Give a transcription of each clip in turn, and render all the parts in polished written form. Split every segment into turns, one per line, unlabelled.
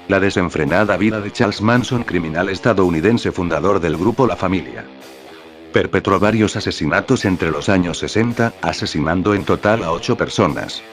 La desenfrenada vida de Charles Manson, criminal estadounidense fundador del grupo La Familia. Perpetró varios asesinatos entre los años 60, asesinando en total a 8 personas.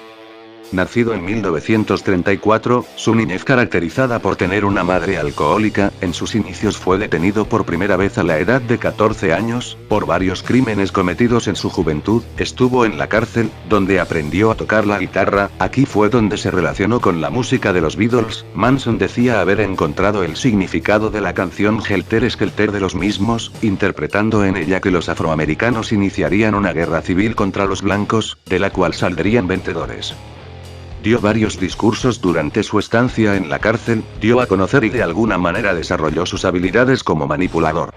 Nacido en 1934, su niñez caracterizada por tener una madre alcohólica, en sus inicios fue detenido por primera vez a la edad de 14 años, por varios crímenes cometidos en su juventud. Estuvo en la cárcel, donde aprendió a tocar la guitarra. Aquí fue donde se relacionó con la música de los Beatles. Manson decía haber encontrado el significado de la canción Helter Skelter de los mismos, interpretando en ella que los afroamericanos iniciarían una guerra civil contra los blancos, de la cual saldrían vencedores. Dio varios discursos durante su estancia en la cárcel, dio a conocer y de alguna manera desarrolló sus habilidades como manipulador.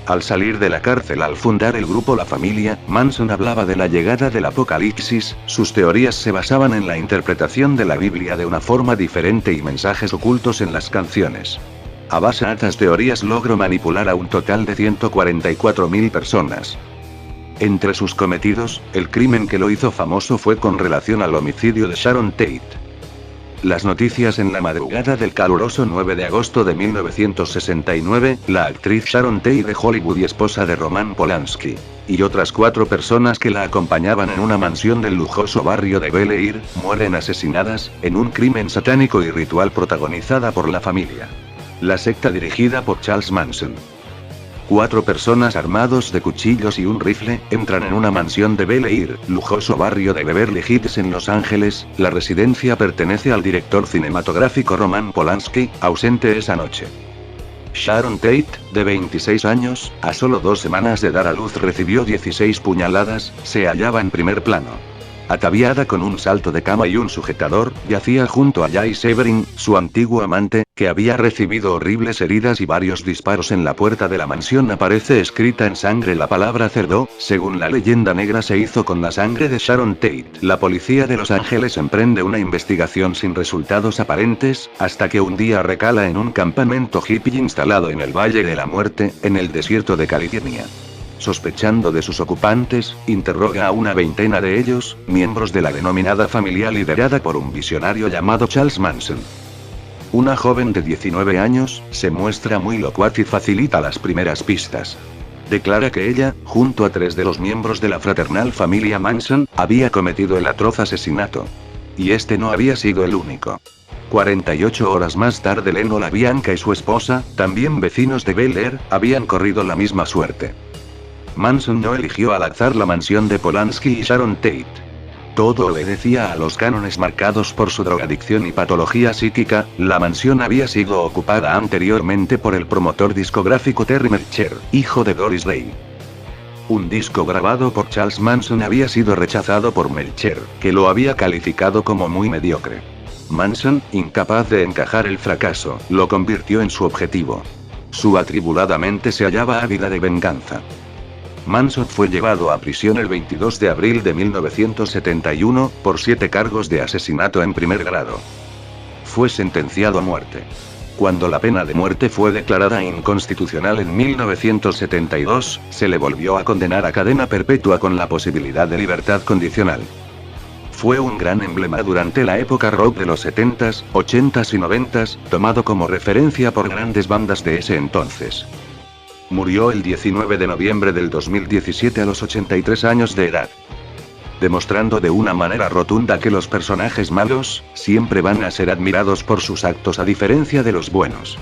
Al salir de la cárcel al fundar el grupo La Familia, Manson hablaba de la llegada del apocalipsis. Sus teorías se basaban en la interpretación de la Biblia de una forma diferente y mensajes ocultos en las canciones. A base de estas teorías logró manipular a un total de 144.000 personas. Entre sus cometidos, el crimen que lo hizo famoso fue con relación al homicidio de Sharon Tate. Las noticias en la madrugada del caluroso 9 de agosto de 1969, la actriz Sharon Tate de Hollywood y esposa de Roman Polanski, y otras 4 personas que la acompañaban en una mansión del lujoso barrio de Bel Air, mueren asesinadas, en un crimen satánico y ritual protagonizada por la familia. La secta dirigida por Charles Manson. 4 personas armados de cuchillos y un rifle, entran en una mansión de Bel Air, lujoso barrio de Beverly Hills en Los Ángeles. La residencia pertenece al director cinematográfico Roman Polanski, ausente esa noche. Sharon Tate, de 26 años, a solo 2 semanas de dar a luz recibió 16 puñaladas, se hallaba en primer plano. Ataviada con un salto de cama y un sujetador, yacía junto a Jay Severin, su antiguo amante, que había recibido horribles heridas y varios disparos en la puerta de la mansión. Aparece escrita en sangre la palabra cerdo. Según la leyenda negra, se hizo con la sangre de Sharon Tate. La policía de Los Ángeles emprende una investigación sin resultados aparentes, hasta que un día recala en un campamento hippie instalado en el Valle de la Muerte, en el desierto de California. Sospechando de sus ocupantes, interroga a una veintena de ellos, miembros de la denominada familia liderada por un visionario llamado Charles Manson. Una joven de 19 años, se muestra muy locuaz y facilita las primeras pistas. Declara que ella, junto a 3 de los miembros de la fraternal familia Manson, había cometido el atroz asesinato. Y este no había sido el único. 48 horas más tarde, Leno LaBianca y su esposa, también vecinos de Bel Air, habían corrido la misma suerte. Manson no eligió al azar la mansión de Polanski y Sharon Tate. Todo obedecía a los cánones marcados por su drogadicción y patología psíquica. La mansión había sido ocupada anteriormente por el promotor discográfico Terry Melcher, hijo de Doris Day. Un disco grabado por Charles Manson había sido rechazado por Melcher, que lo había calificado como muy mediocre. Manson, incapaz de encajar el fracaso, lo convirtió en su objetivo. Su atribulada mente se hallaba ávida de venganza. Manson fue llevado a prisión el 22 de abril de 1971, por 7 cargos de asesinato en primer grado. Fue sentenciado a muerte. Cuando la pena de muerte fue declarada inconstitucional en 1972, se le volvió a condenar a cadena perpetua con la posibilidad de libertad condicional. Fue un gran emblema durante la época rock de los 70s, 80s y 90s, tomado como referencia por grandes bandas de ese entonces. Murió el 19 de noviembre del 2017 a los 83 años de edad. Demostrando de una manera rotunda que los personajes malos, siempre van a ser admirados por sus actos a diferencia de los buenos.